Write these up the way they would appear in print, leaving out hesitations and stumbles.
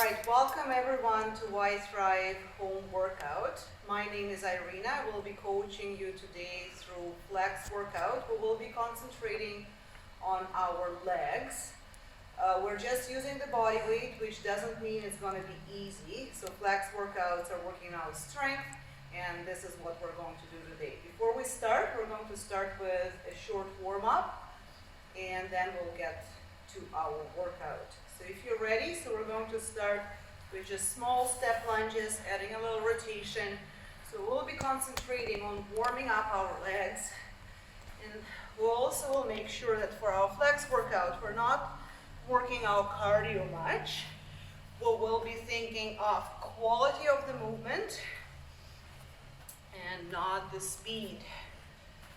right, welcome everyone to yThrive home workout. My name is Irina. I will be coaching you today through flex workout. We will be concentrating on our legs. We're just using the body weight, which doesn't mean it's going to be easy. So flex workouts are working out strength, and this is what we're going to do today. Before we start, we're going to start with a short warm-up, and then we'll get to our workout. So if you're ready, so we're going to start with just small step lunges, adding a little rotation. So we'll be concentrating on warming up our legs, and we'll also make sure that for our flex workout, we're not working our cardio much. We'll be thinking of quality of the movement and not the speed.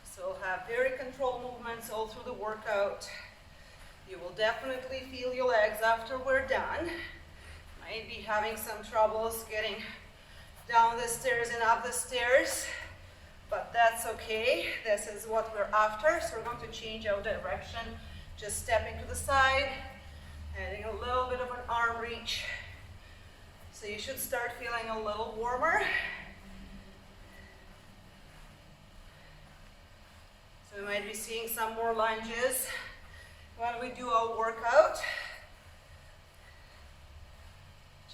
So have very controlled movements all through the workout. You will definitely feel your legs after we're done. Might be having some troubles getting down the stairs and up the stairs, but that's okay. This is what we're after. So we're going to change our direction, just stepping to the side, adding a little bit of an arm reach. So you should start feeling a little warmer. So we might be seeing some more lunges when we do our workout.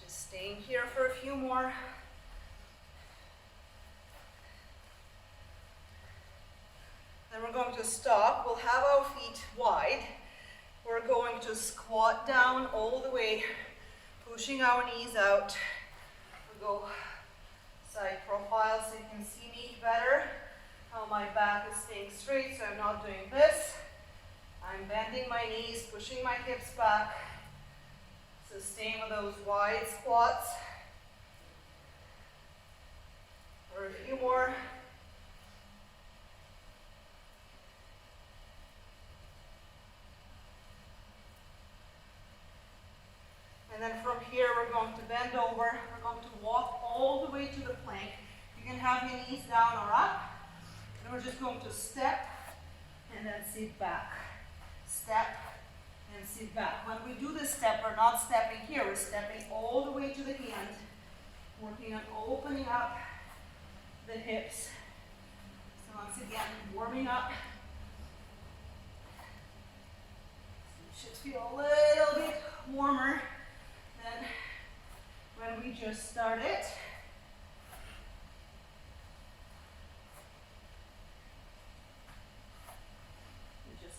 Just staying here for a few more. Then we're going to stop. We'll have our feet wide. We're going to squat down all the way, pushing our knees out. We go side profile so you can see me better. How my back is staying straight, so I'm not doing this. I'm bending my knees, pushing my hips back. So staying with those wide squats. For a few more. And then from here, we're going to bend over. We're going to walk all the way to the plank. You can have your knees down or up. And we're just going to step and then sit back. Step and sit back. When we do this step, we're not stepping here. We're stepping all the way to the hand, working on opening up the hips. So once again, warming up. So you should feel a little bit warmer than when we just started.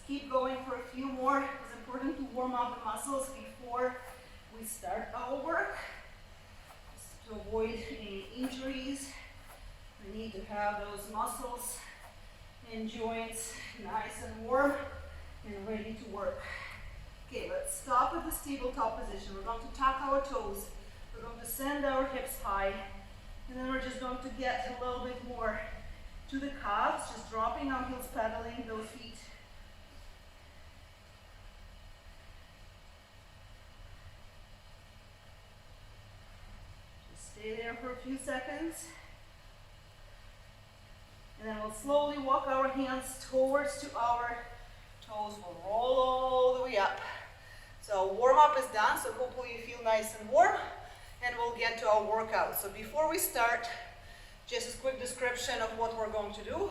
Keep going for a few more. It's important to warm up the muscles before we start our work, just to avoid any injuries. We need to have those muscles and joints nice and warm and ready to work. Okay, let's stop at this tabletop position. We're going to tuck our toes. We're going to send our hips high, and then we're just going to get a little bit more to the calves, just dropping our heels, pedaling those feet. Stay there for a few seconds. And then we'll slowly walk our hands towards to our toes. We'll roll all the way up. So warm-up is done, so hopefully you feel nice and warm. And we'll get to our workout. So before we start, just a quick description of what we're going to do.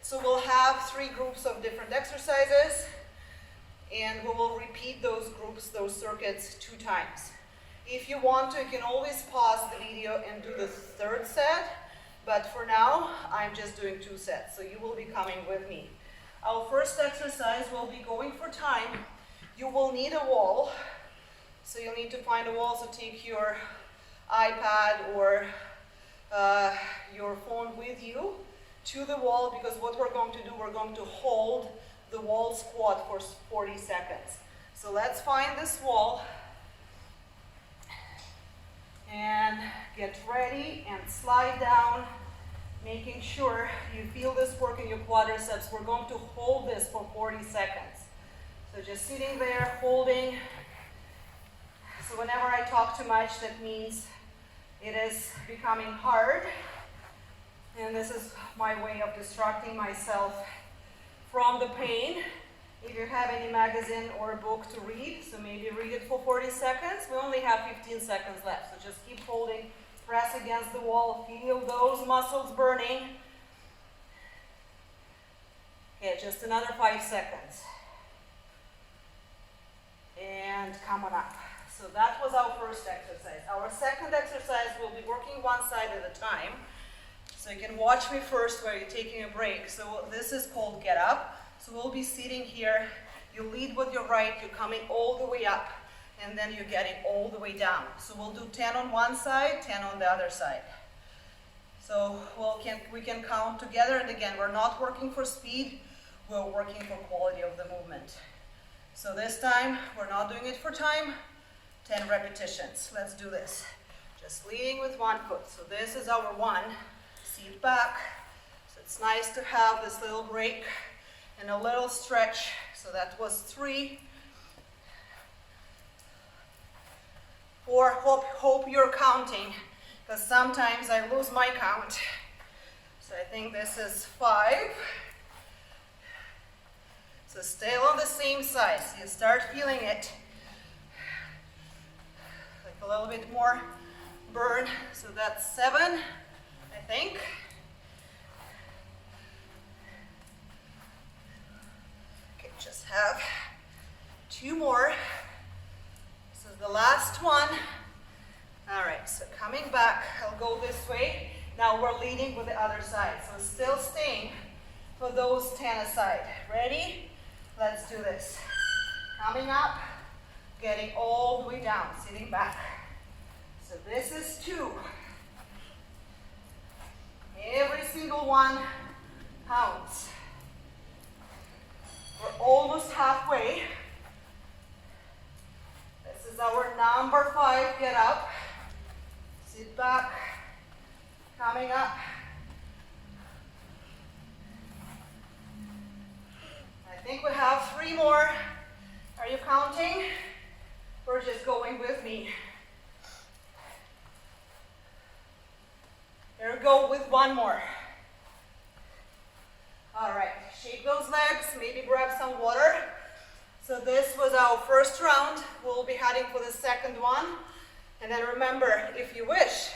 So we'll have 3 groups of different exercises. And we will repeat those groups, those circuits 2 times. If you want to, you can always pause the video and do the 3rd set, but for now, I'm just doing 2 sets, so you will be coming with me. Our first exercise will be going for time. You will need a wall, so you'll need to find a wall, so take your iPad or your phone with you to the wall, because what we're going to do, we're going to hold the wall squat for 40 seconds. So let's find this wall. And get ready and slide down, making sure you feel this work in your quadriceps. We're going to hold this for 40 seconds. So just sitting there, holding. So whenever I talk too much, that means it is becoming hard. And this is my way of distracting myself from the pain If you have any magazine or a book to read, so maybe read it for 40 seconds. We only have 15 seconds left, so just keep holding, press against the wall, feel those muscles burning. Okay, just another 5 seconds. And come on up. So that was our first exercise. Our second exercise, we'll be working one side at a time. So you can watch me first while you're taking a break. So this is called get up. So we'll be sitting here. You lead with your right, you're coming all the way up, and then you're getting all the way down. So we'll do 10 on one side, 10 on the other side. So we can count together, and again, we're not working for speed, we're working for quality of the movement. So this time, we're not doing it for time, 10 repetitions. Let's do this. Just leading with one foot. So this is our one, seat back. So it's nice to have this little break and a little stretch. So that was 3. 4, hope you're counting, because sometimes I lose my count. So I think this is 5. So stay on the same side. So you start feeling it. Like a little bit more burn. So that's 7, I think. Just have 2 more. This is the last one. All right, so coming back, I'll go this way. Now we're leading with the other side. So still staying for those 10 aside. Ready? Let's do this. Coming up, getting all the way down, sitting back. So this is 2. Every single one counts. We're almost halfway. This is our number 5, get up. Sit back, coming up. I think we have 3 more. Are you counting? Or just going with me? Here we go with 1 more. All right, shake those legs, maybe grab some water. So this was our first round. We'll be heading for the second one. And then remember, if you wish,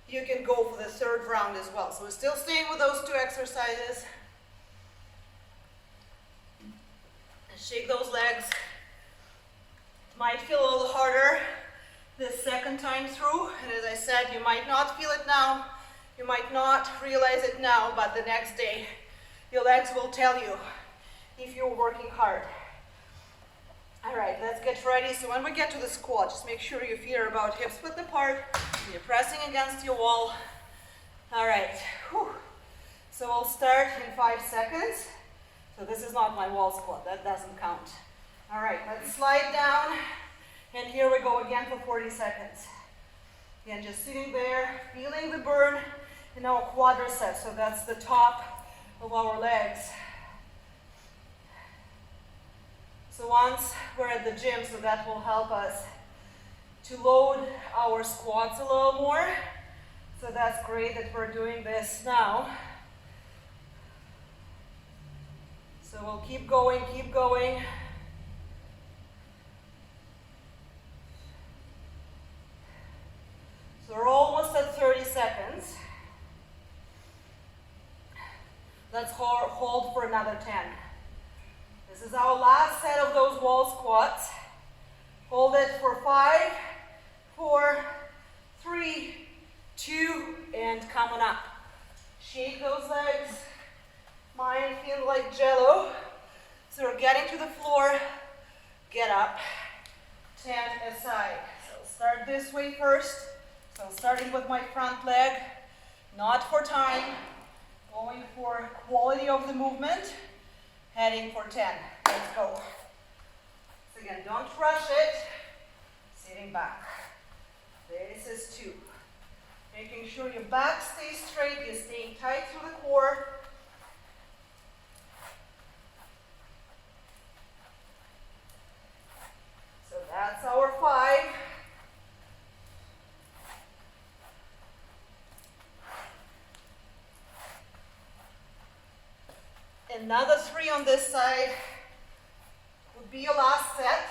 you can go for the third round as well. So we're still staying with those 2 exercises. Shake those legs. It might feel a little harder this second time through. And as I said, you might not feel it now. You might not realize it now, but the next day, your legs will tell you if you're working hard. All right, let's get ready. So when we get to the squat, just make sure your feet are about hips width apart. You're pressing against your wall. All right. Whew. So we'll start in 5 seconds. So this is not my wall squat. That doesn't count. All right, let's slide down. And here we go again for 40 seconds. Again, just sitting there, feeling the burn in our quadriceps. So that's the top of our legs. So once we're at the gym, so that will help us to load our squats a little more. So that's great that we're doing this now. So we'll keep going, keep going. So we're almost at 30 seconds. Let's hold for another 10. This is our last set of those wall squats. Hold it for 5, 4, 3, 2, and come on up. Shake those legs. Mine feel like jello. So we're getting to the floor. Get up. 10 aside. So start this way first. So starting with my front leg. Not for time. Going for quality of the movement. Heading for 10. Let's go. So again, don't rush it. Sitting back. This is 2. Making sure your back stays straight. You're staying tight through the core. So that's our 5. Another 3 on this side. could be your last set.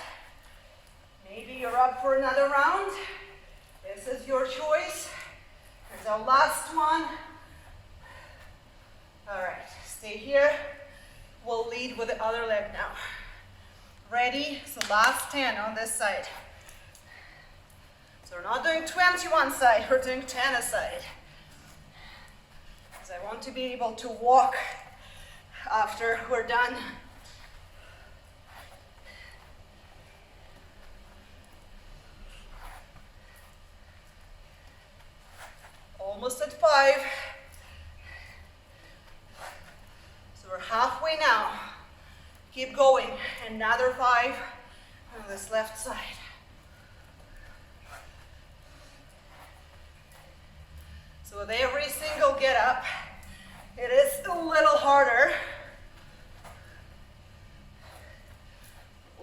Maybe you're up for another round. This is your choice. Here's our last one. All right, stay here. We'll lead with the other leg now. Ready? So last 10 on this side. So we're not doing 20 one side, we're doing 10 a side. Because I want to be able to walk after we're done. Almost at 5. So we're halfway now. Keep going. Another 5 on this left side. So with every single get up, it is a little harder.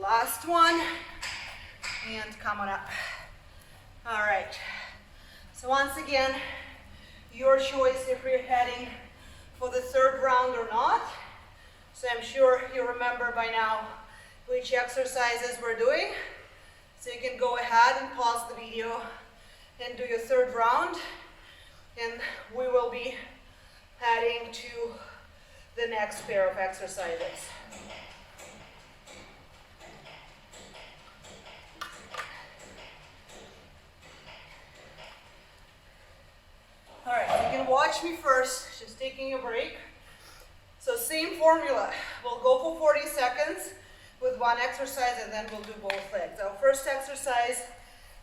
Last one, and come on up. All right. So once again, your choice if you're heading for the third round or not. So I'm sure you remember by now which exercises we're doing. So you can go ahead and pause the video and do your third round. And we will be heading to the next pair of exercises. All right, you can watch me first, just taking a break. So same formula. We'll go for 40 seconds with one exercise and then we'll do both legs. Our first exercise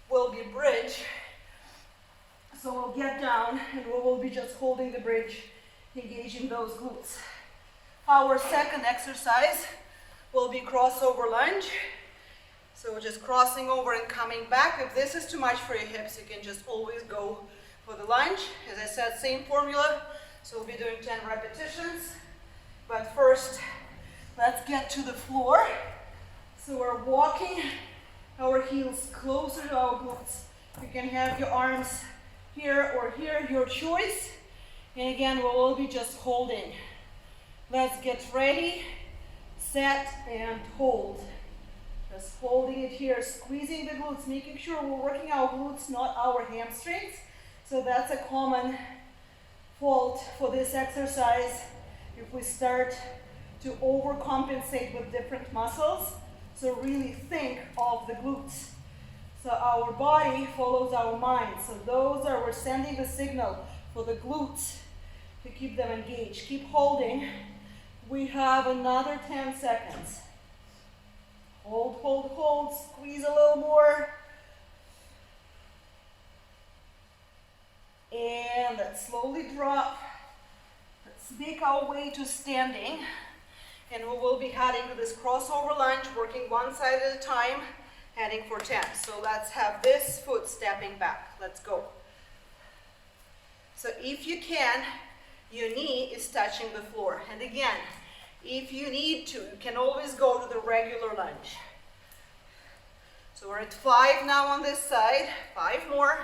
will be bridge. So we'll get down and we will be just holding the bridge, engaging those glutes. Our second exercise will be crossover lunge. So we're just crossing over and coming back. If this is too much for your hips, you can just always go for the lunge. As I said, same formula. So we'll be doing 10 repetitions. But first, let's get to the floor. So we're walking our heels closer to our glutes. You can have your arms here or here, your choice. And again, we'll all be just holding. Let's get ready, set, and hold. Just holding it here, squeezing the glutes, making sure we're working our glutes, not our hamstrings. So that's a common fault for this exercise if we start to overcompensate with different muscles. So really think of the glutes. So our body follows our mind. So we're sending the signal for the glutes to keep them engaged. Keep holding. We have another 10 seconds. Hold, hold, hold. Squeeze a little more. And let's slowly drop. Let's make our way to standing. And we will be heading to this crossover lunge, working one side at a time, heading for 10. So let's have this foot stepping back. Let's go. So if you can, your knee is touching the floor. And again, if you need to, you can always go to the regular lunge. So we're at 5 now on this side. 5 more.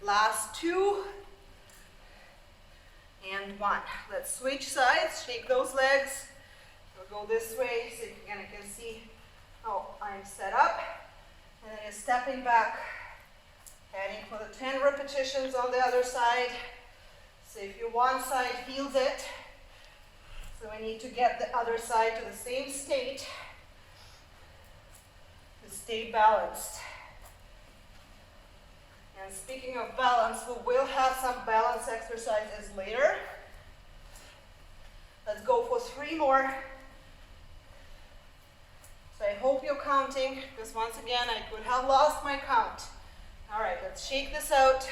Last 2. And 1. Let's switch sides, shake those legs. We'll go this way so you can see how I'm set up. And then you're stepping back, heading for the 10 repetitions on the other side. So if your one side feels it, so we need to get the other side to the same state to stay balanced. And speaking of balance, we will have some balance exercises later. Let's go for 3 more. So I hope you're counting, because once again, I could have lost my count. All right, let's shake this out.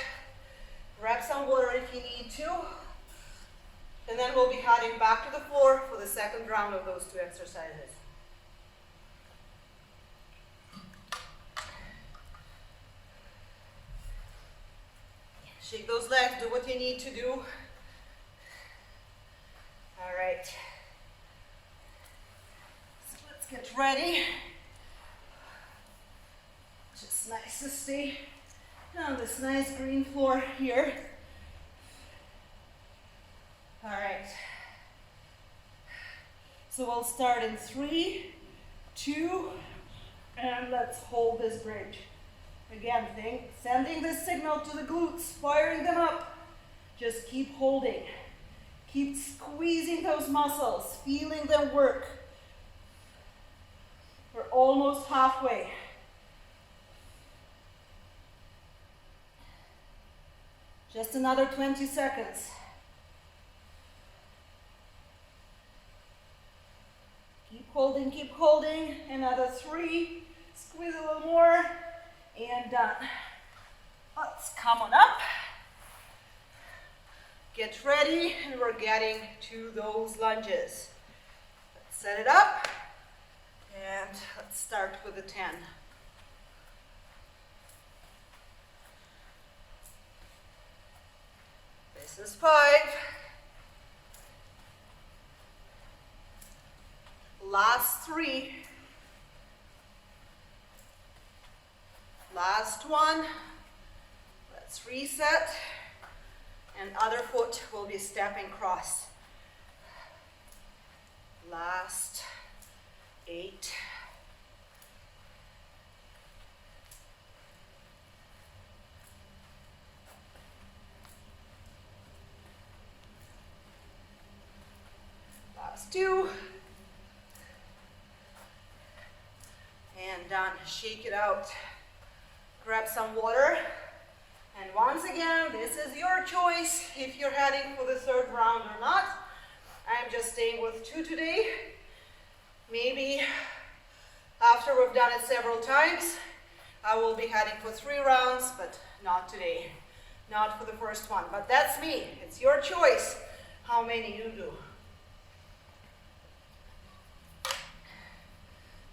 Grab some water if you need to. And then we'll be heading back to the floor for the second round of those 2 exercises. Shake those legs, do what you need to do. All right. So let's get ready. Just nice to stay on this nice green floor here. All right. So we'll start in 3, 2, and let's hold this bridge. Again, sending this signal to the glutes, firing them up. Just keep holding. Keep squeezing those muscles, feeling them work. We're almost halfway. Just another 20 seconds. Keep holding. Another 3. Squeeze a little more. And done. Let's come on up. Get ready, and we're getting to those lunges. Let's set it up, and let's start with the 10. This is 5. Last 3. Last 1. Let's reset. And other foot will be stepping cross. Last 8. Last 2. And done. Shake it out. Grab some water. And once again, this is your choice if you're heading for the 3rd round or not. I'm just staying with 2 today. Maybe after we've done it several times, I will be heading for 3 rounds, but not today. Not for the first one, but that's me. It's your choice how many you do.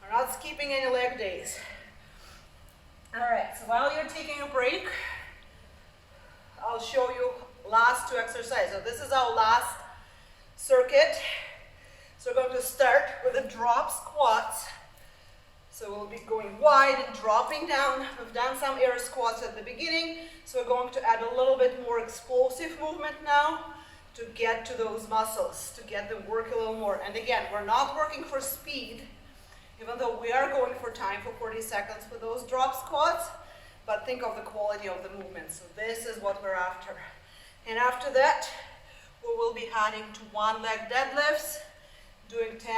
We're not skipping any leg days. All right, so while you're taking a break, I'll show you last 2 exercises. So this is our last circuit. So we're going to start with the drop squats. So we'll be going wide and dropping down. We've done some air squats at the beginning. So we're going to add a little bit more explosive movement now to get to those muscles, to get them work a little more. And again, we're not working for speed, even though we are going for time for 40 seconds with those drop squats. But think of the quality of the movement. So this is what we're after. And after that, we will be heading to 1-leg deadlifts, doing 10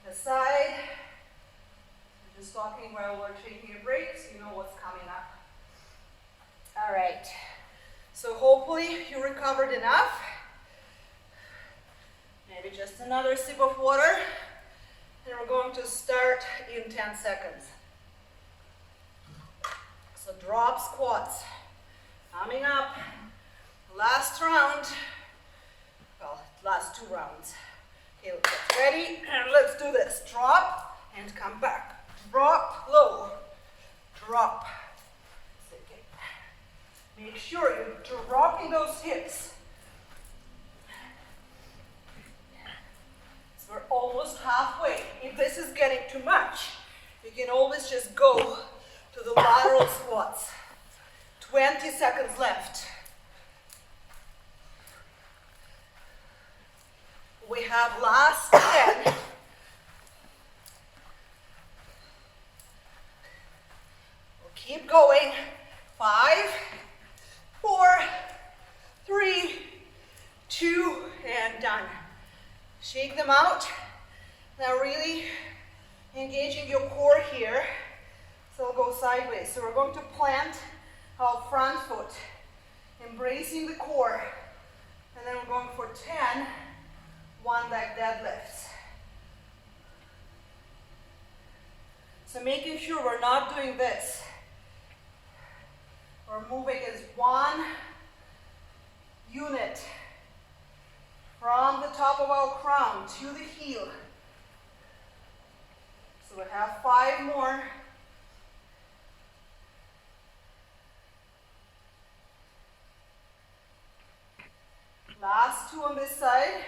aside. I'm just talking while we're taking a break, so you know what's coming up. All right. So hopefully you recovered enough. Maybe just another sip of water. And we're going to start in 10 seconds. So drop squats, coming up, last round, well, last 2 rounds. Okay, let's get ready, and let's do this. Drop, and come back. Drop, low, drop. Okay. Make sure you're dropping those hips. So we're almost halfway. If this is getting too much, you can always just go to the lateral squats. 20 seconds left. We have last 10. We'll keep going. 5, 4, 3, 2, and done. Shake them out. Now really engaging your core here. So we'll go sideways. So we're going to plant our front foot, embracing the core. And then we're going for 10 1-leg deadlifts. So making sure we're not doing this. We're moving as one unit from the top of our crown to the heel. So we have 5 more. Last 2 on this side.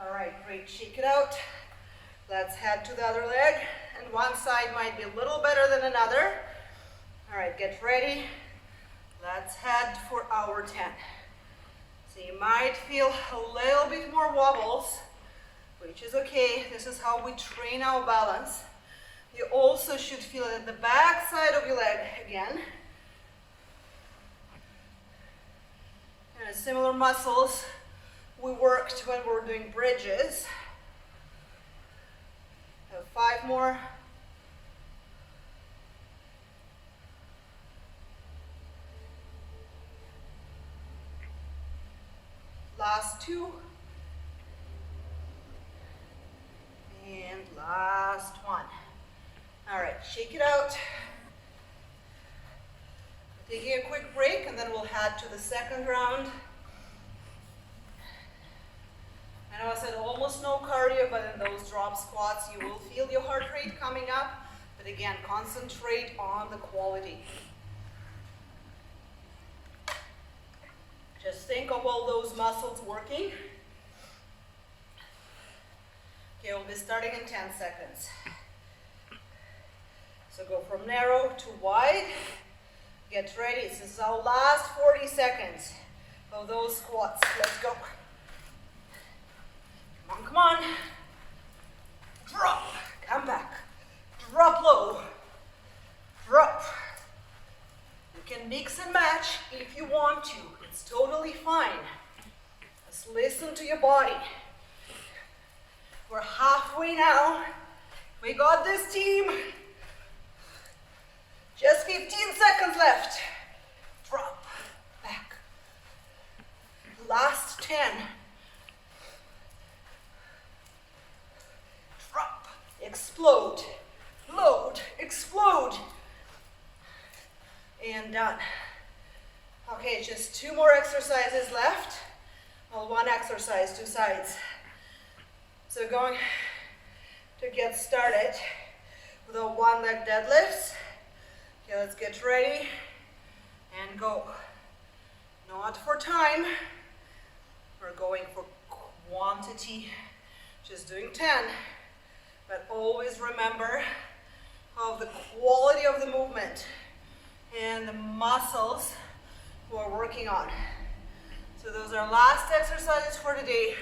All right, great, shake it out. Let's head to the other leg, and one side might be a little better than another. All right, get ready. Let's head for our 10. So you might feel a little bit more wobbles, which is okay. This is how we train our balance. You also should feel it at the back side of your leg again. And similar muscles we worked when we were doing bridges. Have 5 more. Last 2. And last 1. All right, shake it out. Taking a quick break, and then we'll head to the second round. I know I said almost no cardio, but in those drop squats, you will feel your heart rate coming up. But again, concentrate on the quality. Just think of all those muscles working. Okay, we'll be starting in 10 seconds. So go from narrow to wide. Get ready. This is our last 40 seconds of those squats. Let's go. Come on, come on. Drop. Come back. Drop low. Drop. You can mix and match if you want to. It's totally fine. Just listen to your body. We're halfway now. We got this, team. Just 15 seconds left. Drop. Back. Last 10. Drop. Explode. Load. Explode. And done. Okay, just 2 more exercises left. Well, 1 exercise, 2 sides. So going to get started with our 1-leg deadlifts. Okay, let's get ready and go. Not for time, we're going for quantity. Just doing 10, but always remember of the quality of the movement and the muscles we're working on. So those are last exercises for today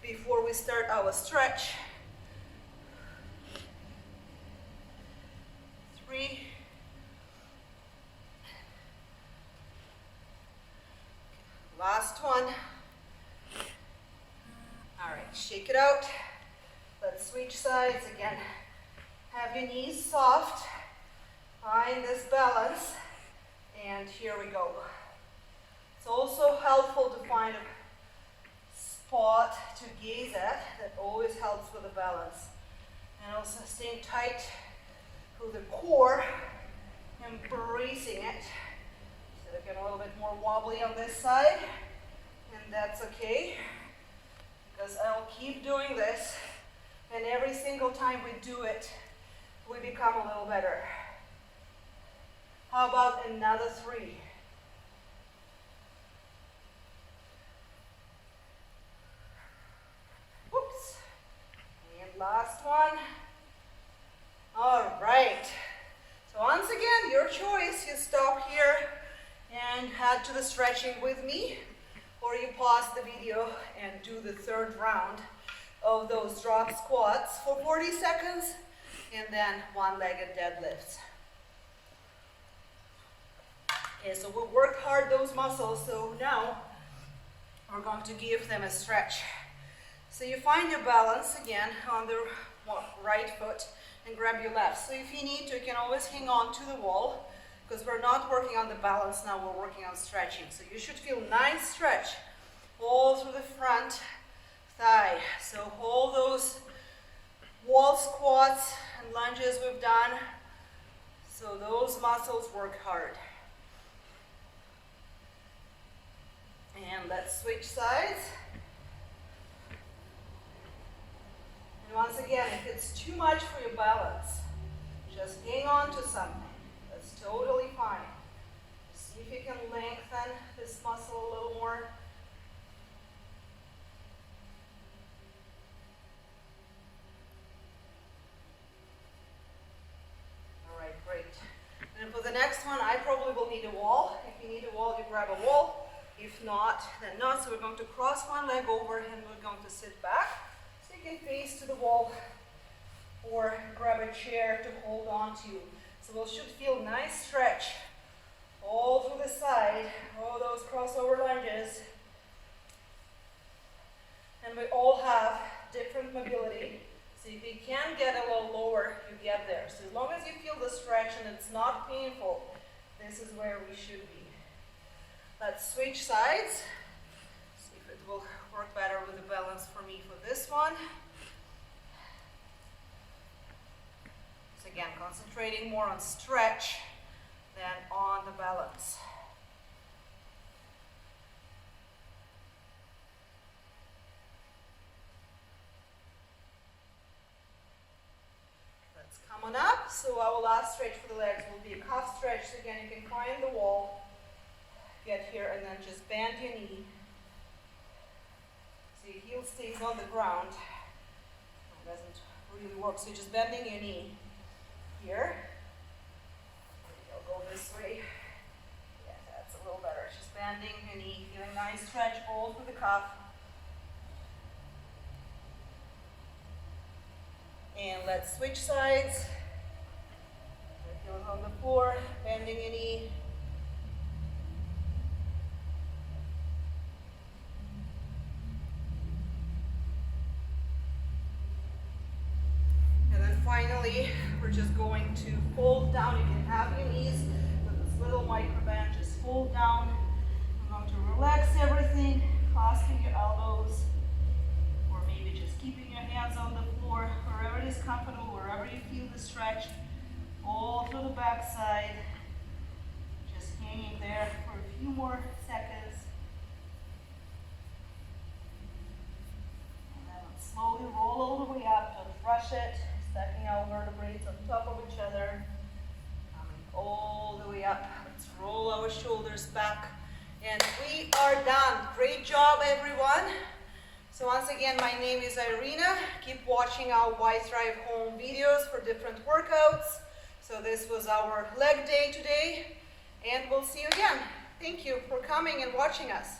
before we start our stretch. 3. Last 1. All right, shake it out. Let's switch sides again. Have your knees soft. Find this balance. And here we go. It's also helpful to find a spot to gaze at. That always helps with the balance. And also staying tight through the core, embracing it. So get a little bit more wobbly on this side, and that's okay, because I'll keep doing this, and every single time we do it, we become a little better. How about another 3? Whoops. And last 1. All right. So once again, your choice. You stop here and head to the stretching with me, or you pause the video and do the 3rd round of those drop squats for 40 seconds, and then 1-legged deadlifts. Okay, so we worked hard those muscles, so now we're going to give them a stretch. So you find your balance again on the right foot and grab your left. So if you need to, you can always hang on to the wall, because we're not working on the balance now, we're working on stretching. So you should feel nice stretch all through the front thigh. So hold those wall squats and lunges we've done. So those muscles work hard. And let's switch sides. And once again, if it's too much for your balance, just hang on to something. That's totally fine. See if you can lengthen this muscle a little more. All right, great. And for the next one, I probably will need a wall. If you need a wall, you grab a wall. If not, then not. So we're going to cross one leg over and we're going to sit back. So you can face to the wall or grab a chair to hold on to. So we should feel nice stretch all through the side, all those crossover lunges. And we all have different mobility. So if you can get a little lower, you get there. So as long as you feel the stretch and it's not painful, this is where we should be. Let's switch sides. See if it will work better with the balance for me for this one. So again, concentrating more on stretch than on the balance. Let's come on up. So our last stretch for the legs will be a calf stretch. So again, you can climb the wall. Get here and then just bend your knee. So your heel stays on the ground. It doesn't really work, so you're just bending your knee here. I'll go this way. Yeah, that's a little better. Just bending your knee, feeling nice stretch all through the calf. And let's switch sides. Heels on the floor, bending your knee. Finally, we're just going to fold down. You can have your knees with this little micro band. Just fold down. I'm going to relax everything, clasping your elbows, or maybe just keeping your hands on the floor, wherever it is comfortable, wherever you feel the stretch, all through the back side. Just hanging there for a few more seconds. And then slowly roll all the way up. Don't rush it. Stacking our vertebrae on top of each other, coming all the way up. Let's roll our shoulders back, and we are done. Great job, everyone. So once again, my name is Irina. Keep watching our yThrive home videos for different workouts. So this was our leg day today, and we'll see you again. Thank you for coming and watching us.